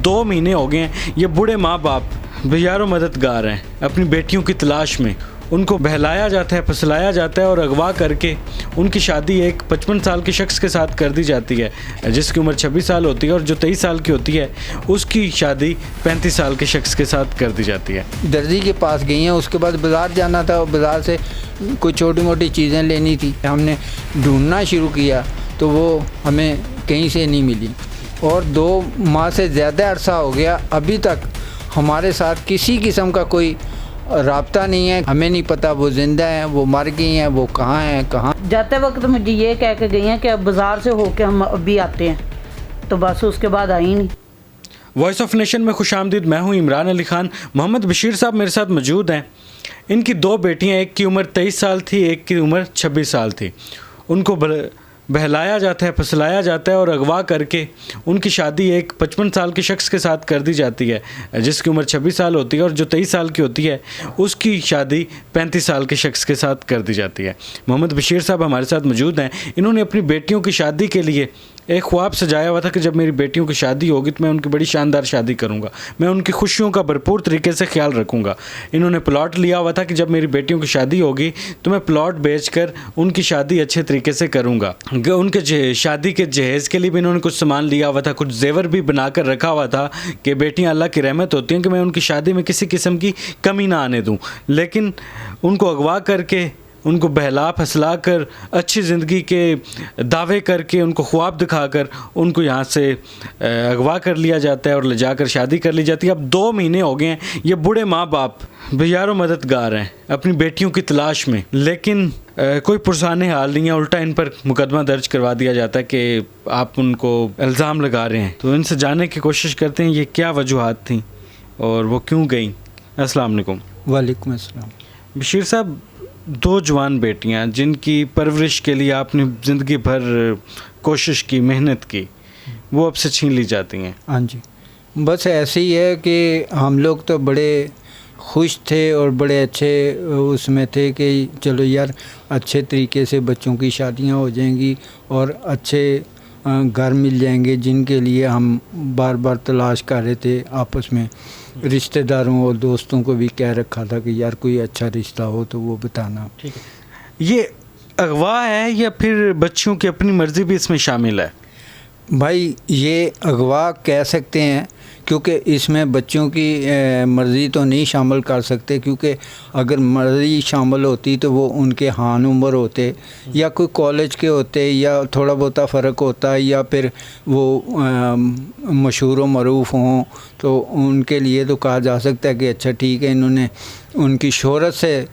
2 महीने हो गए हैं ये बूढ़े माँ बाप बेयारो मददगार हैं अपनी बेटियों की तलाश में। उनको बहलाया जाता है, फसलाया जाता है और अगवा करके उनकी शादी एक 55 साल के शख्स के साथ कर दी जाती है जिसकी उम्र 26 साल होती है, और जो 23 साल की होती है उसकी शादी 35 साल के शख्स के साथ कर दी जाती है। दर्जी के पास गई हैं, उसके बाद बाज़ार जाना था, बाज़ार से कुछ छोटी मोटी चीज़ें लेनी थी। हमने ढूंढना शुरू किया तो वो हमें कहीं से नहीं मिली, और 2 माह से ज़्यादा अरसा हो गया, अभी तक हमारे साथ किसी किस्म का कोई राब्ता नहीं है। हमें नहीं पता वो ज़िंदा हैं, वो मर गई हैं, वो कहाँ हैं, कहाँ। जाते वक्त मुझे ये कह के गई हैं कि अब बाज़ार से होके हम अभी आते हैं, तो बस उसके बाद आई नहीं। वॉइस ऑफ नेशन में खुशामदीद। मैं हूँ इमरान अली ख़ान। मोहम्मद बशीर साहब मेरे साथ मौजूद हैं। इनकी 2 बेटियाँ, एक की उम्र 23 साल थी, एक की उम्र 26 साल थी। उनको बहलाया जाता है, फसलाया जाता है और अगवा करके उनकी शादी एक 55 साल के शख्स के साथ कर दी जाती है जिसकी उम्र 26 साल होती है, और जो 23 साल की होती है उसकी शादी 35 साल के शख्स के साथ कर दी जाती है। मोहम्मद बशीर साहब हमारे साथ मौजूद हैं। इन्होंने अपनी बेटियों की शादी के लिए एक ख्वाब सजाया हुआ था कि जब मेरी बेटियों की शादी होगी तो मैं उनकी बड़ी शानदार शादी करूंगा, मैं उनकी खुशियों का भरपूर तरीके से ख्याल रखूंगा। इन्होंने प्लॉट लिया हुआ था कि जब मेरी बेटियों की शादी होगी तो मैं प्लॉट बेचकर उनकी शादी अच्छे तरीके से करूंगा। उनके शादी के जहेज़ के लिए भी इन्होंने कुछ सामान लिया हुआ था, कुछ जेवर भी बना कर रखा हुआ था कि बेटियाँ अल्लाह की रहमत होती हैं कि मैं उनकी शादी में किसी किस्म की कमी ना आने दूँ। लेकिन उनको अगवा करके, उनको बहला फसला कर, अच्छी ज़िंदगी के दावे करके, उनको ख्वाब दिखाकर उनको यहाँ से अगवा कर लिया जाता है और ले जाकर शादी कर ली जाती है। अब 2 महीने हो गए हैं ये बूढ़े माँ बाप बेयारो मददगार हैं अपनी बेटियों की तलाश में, लेकिन कोई पुरसाने हाल नहीं है। उल्टा इन पर मुकदमा दर्ज करवा दिया जाता है कि आप उनको इल्ज़ाम लगा रहे हैं। तो इनसे जानने की कोशिश करते हैं ये क्या वजूहात थी और वो क्यों गई। अस्सलाम वालेकुम। वालेकुम अस्सलाम। बशीर साहब, 2 जवान बेटियां जिनकी परवरिश के लिए आपने ज़िंदगी भर कोशिश की, मेहनत की, वो अब से छीन ली जाती हैं। हाँ जी, बस ऐसे ही है कि हम लोग तो बड़े खुश थे और बड़े अच्छे उसमें थे कि चलो यार अच्छे तरीके से बच्चों की शादियां हो जाएंगी और अच्छे घर मिल जाएंगे, जिनके लिए हम बार बार तलाश कर रहे थे। आपस में रिश्तेदारों और दोस्तों को भी कह रखा था कि यार कोई अच्छा रिश्ता हो तो वो बताना। ठीक है, ये अगवा है या फिर बच्चियों की अपनी मर्ज़ी भी इसमें शामिल है? भाई ये अगवा कह सकते हैं, क्योंकि इसमें बच्चों की मर्ज़ी तो नहीं शामिल कर सकते, क्योंकि अगर मर्ज़ी शामिल होती तो वो उनके हान उम्र होते या कोई कॉलेज के होते या थोड़ा बहुत फ़र्क होता, या फिर वो मशहूर व मरूफ हों तो उनके लिए तो कहा जा सकता है कि अच्छा ठीक है, इन्होंने उनकी शोहरत से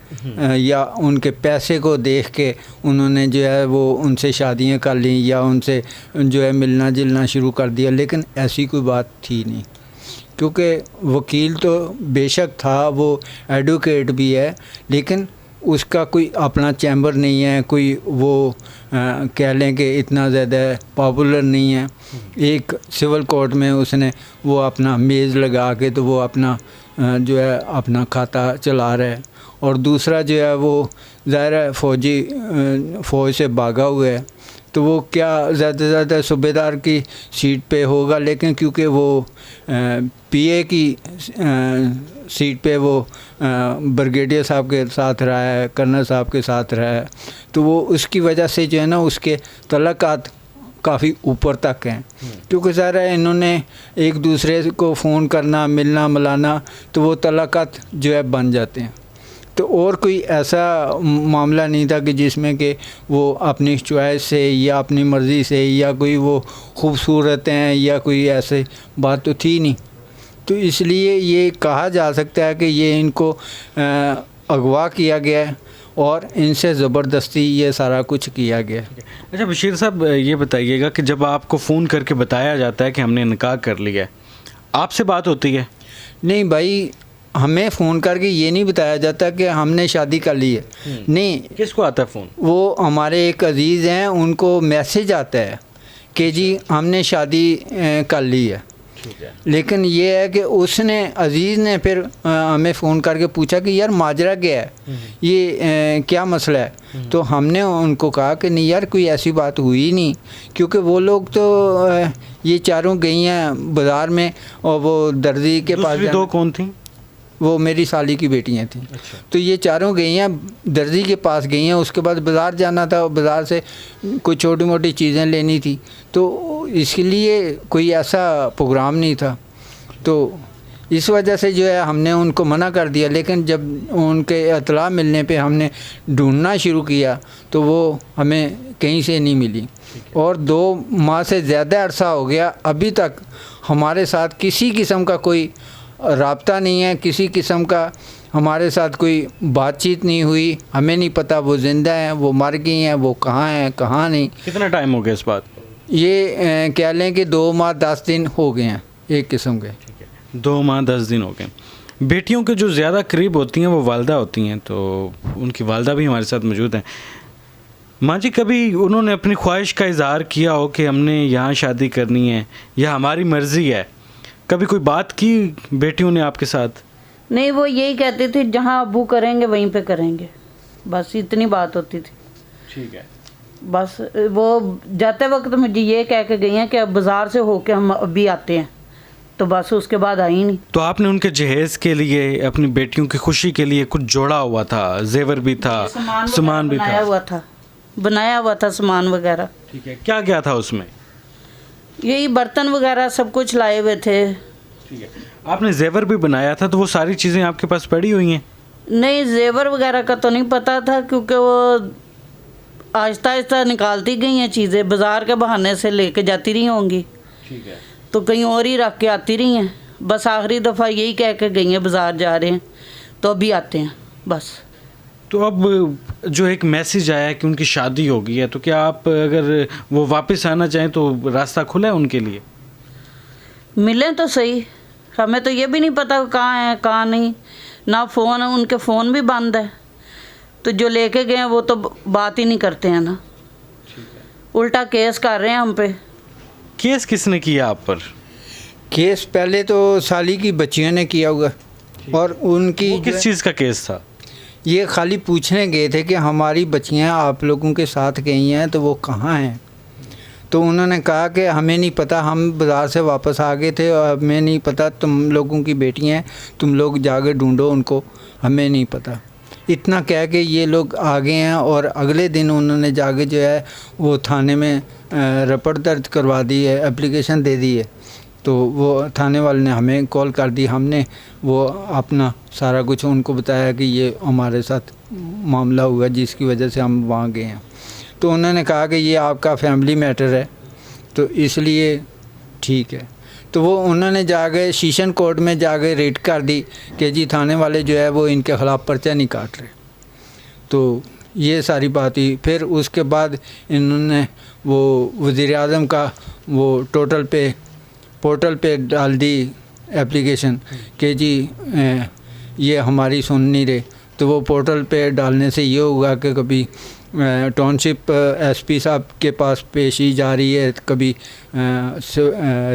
या उनके पैसे को देख के उन्होंने जो है वो उनसे शादियां कर ली या उनसे जो है मिलना जुलना शुरू कर दिया। लेकिन ऐसी कोई बात थी नहीं, क्योंकि वकील तो बेशक था, वो एडवोकेट भी है, लेकिन उसका कोई अपना चैम्बर नहीं है, कोई वो कह लें कि इतना ज़्यादा पॉपुलर नहीं है। एक सिविल कोर्ट में उसने वो अपना मेज़ लगा के तो वो अपना जो है अपना खाता चला रहा है, और दूसरा जो है वो ज़ाहिर है फ़ौज से भागा हुआ है, तो वो क्या ज़्यादा से ज़्यादा सूबेदार की सीट पे होगा, लेकिन क्योंकि वो पीए की सीट पे वो ब्रिगेडियर साहब के साथ रहा है, कर्नल साहब के साथ रहा है, तो वो उसकी वजह से जो है ना उसके तल्लुकात काफ़ी ऊपर तक हैं। क्योंकि ज़रा इन्होंने एक दूसरे को फ़ोन करना, मिलना मिलाना, तो वो तल्लुकात जो है बन जाते हैं। तो और कोई ऐसा मामला नहीं था कि जिसमें कि वो अपनी चॉइस से या अपनी मर्ज़ी से या कोई वो खूबसूरत हैं या कोई ऐसे बात तो थी नहीं। तो इसलिए ये कहा जा सकता है कि ये इनको अगवा किया गया है और इनसे ज़बरदस्ती ये सारा कुछ किया गया। अच्छा बशीर साहब, ये बताइएगा कि जब आपको फ़ोन करके बताया जाता है कि हमने निकाह कर लिया है, आपसे बात होती है? नहीं भाई, हमें फ़ोन करके ये नहीं बताया जाता कि हमने शादी कर ली है। नहीं, किसको आता है फ़ोन? वो हमारे एक अजीज़ हैं, उनको मैसेज आता है कि जी हमने शादी कर ली है। लेकिन ये है कि उसने अजीज़ ने फिर हमें फ़ोन करके पूछा कि यार माजरा क्या है, ये क्या मसला है। तो हमने उनको कहा कि नहीं यार कोई ऐसी बात हुई नहीं, क्योंकि वो लोग तो ये चारों गई हैं बाज़ार में, और वो दर्जी के पास दूसरी दो कौन थी? वो मेरी साली की बेटियां थीं। तो ये चारों गई हैं दर्जी के पास गई हैं, उसके बाद बाज़ार जाना था, बाज़ार से कुछ छोटी मोटी चीज़ें लेनी थी, तो इसलिए कोई ऐसा प्रोग्राम नहीं था। तो इस वजह से जो है हमने उनको मना कर दिया। लेकिन जब उनके इत्तला मिलने पे हमने ढूंढना शुरू किया तो वो हमें कहीं से नहीं मिली, और 2 माह से ज़्यादा अरसा हो गया, अभी तक हमारे साथ किसी किस्म का कोई राब्ता नहीं है, किसी किस्म का हमारे साथ कोई बातचीत नहीं हुई। हमें नहीं पता वो ज़िंदा हैं, वो मर गई हैं, वो कहाँ हैं कहाँ नहीं। कितना टाइम हो गया इस बात? ये कह लें कि 2 माह 10 दिन हो गए हैं एक किस्म के। 2 माह 10 दिन हो गए। बेटियों के जो ज़्यादा करीब होती हैं वो वालदा होती हैं, तो उनकी वालदा भी हमारे साथ मौजूद हैं। माँ जी, कभी उन्होंने अपनी ख्वाहिश का इजहार किया हो कि हमने यहाँ शादी करनी है या हमारी मर्ज़ी है? कभी कोई बात की बेटियों ने आपके साथ? नहीं, वो यही कहते थे जहाँ अब्बू करेंगे वहीं पे करेंगे, बस इतनी बात होती थी। ठीक है। बस वो जाते वक्त मुझे ये कह के गई हैं कि अब बाज़ार से होके हम अभी आते हैं, तो बस उसके बाद आई नहीं। तो आपने उनके जहेज़ के लिए, अपनी बेटियों की खुशी के लिए कुछ जोड़ा हुआ था, जेवर भी था, सामान भी था? बनाया हुआ था सामान वगैरह। ठीक है। क्या क्या था उसमें? यही बर्तन वगैरह सब कुछ लाए हुए थे। ठीक है। आपने जेवर भी बनाया था, तो वो सारी चीज़ें आपके पास पड़ी हुई हैं? नहीं, जेवर वगैरह का तो नहीं पता था, क्योंकि वो आहिस्ता आहिस्ता निकालती गई हैं चीज़ें, बाज़ार के बहाने से लेके जाती रही होंगी। ठीक है। तो कहीं और ही रख के आती रही हैं। बस आखिरी दफ़ा यही कह के गई हैं बाज़ार जा रहे हैं, तो अभी आते हैं बस। तो अब जो एक मैसेज आया है कि उनकी शादी हो गई है, तो क्या आप अगर वो वापस आना चाहें तो रास्ता खुला है उनके लिए? मिलें तो सही, हमें तो ये भी नहीं पता कहाँ है कहाँ नहीं, ना फ़ोन, उनके फ़ोन भी बंद है, तो जो लेके गए हैं वो तो बात ही नहीं करते हैं ना, उल्टा केस कर रहे हैं हम पे। केस किसने किया आप पर? केस पहले तो साली की बच्चियों ने किया होगा, और उनकी वो किस चीज़ का केस था? ये खाली पूछने गए थे कि हमारी बच्चियां आप लोगों के साथ गई हैं तो वो कहाँ हैं। तो उन्होंने कहा कि हमें नहीं पता, हम बाज़ार से वापस आ गए थे और हमें नहीं पता, तुम लोगों की बेटियां हैं, तुम लोग जाके ढूंढो उनको, हमें नहीं पता। इतना कह के ये लोग आ गए हैं, और अगले दिन उन्होंने जाके जो है वो थाने में रिपोर्ट दर्ज करवा दी है, एप्लीकेशन दे दी है। तो वो थाने वाले ने हमें कॉल कर दी, हमने वो अपना सारा कुछ उनको बताया कि ये हमारे साथ मामला हुआ जिसकी वजह से हम वहाँ गए हैं। तो उन्होंने कहा कि ये आपका फैमिली मैटर है, तो इसलिए ठीक है। तो वो उन्होंने जाके शीशन कोर्ट में जाके रेड कर दी कि जी थाने वाले जो है वो इनके ख़िलाफ़ पर्चा नहीं काट रहे। तो ये सारी बात ही, फिर उसके बाद इन्होंने वो वज़ीर-ए-आज़म का वो पोर्टल पे डाल दी एप्लीकेशन कि जी ये हमारी सुन नहीं रहे। तो वो पोर्टल पे डालने से ये होगा कि कभी टाउनशिप एसपी साहब के पास पेशी जा रही है, कभी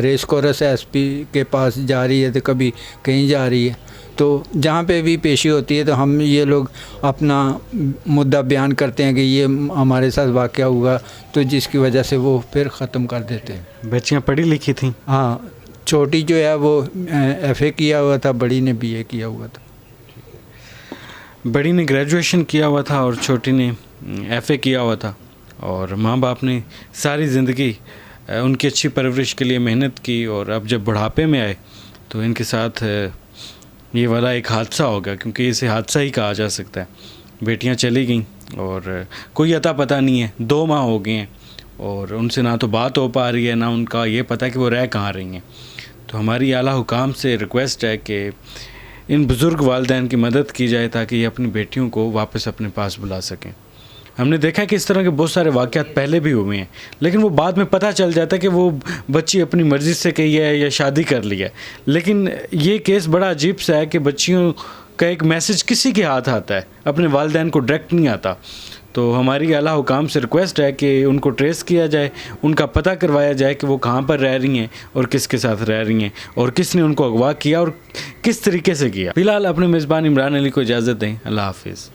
रेस कोरस एसपी के पास जा रही है, तो कभी कहीं जा रही है। तो जहाँ पे भी पेशी होती है तो हम ये लोग अपना मुद्दा बयान करते हैं कि ये हमारे साथ वाक़या हुआ, तो जिसकी वजह से वो फिर ख़त्म कर देते हैं। बच्चियाँ पढ़ी लिखी थी? हाँ, छोटी जो है वो FA किया हुआ था, बड़ी ने BA किया हुआ था। बड़ी ने ग्रेजुएशन किया हुआ था और छोटी ने FA किया हुआ था, और माँ बाप ने सारी ज़िंदगी उनकी अच्छी परवरिश के लिए मेहनत की, और अब जब बुढ़ापे में आए तो इनके साथ ये वाला एक हादसा हो गया, क्योंकि इसे हादसा ही कहा जा सकता है। बेटियां चली गईं और कोई अता पता नहीं है, 2 माह हो गए हैं और उनसे ना तो बात हो पा रही है, ना उनका ये पता कि वो रह कहाँ रही हैं। तो हमारी आला हुकाम से रिक्वेस्ट है कि इन बुज़ुर्ग वालिदैन की मदद की जाए ताकि ये अपनी बेटियों को वापस अपने पास बुला सकें। हमने देखा है कि इस तरह के बहुत सारे वाक़यात पहले भी हुए हैं, लेकिन वो बाद में पता चल जाता है कि वो बच्ची अपनी मर्ज़ी से कही है या शादी कर ली है। लेकिन ये केस बड़ा अजीब सा है कि बच्चियों का एक मैसेज किसी के हाथ आता है, अपने वालिदैन को डायरेक्ट नहीं आता। तो हमारी आला हुकाम से रिक्वेस्ट है कि उनको ट्रेस किया जाए, उनका पता करवाया जाए कि वो कहाँ पर रह रही हैं और किसके साथ रह रही हैं और किसने उनको अगवा किया और किस तरीके से किया। फ़िलहाल अपने मेज़बान इमरान अली को इजाज़त दें। अल्लाह हाफिज़।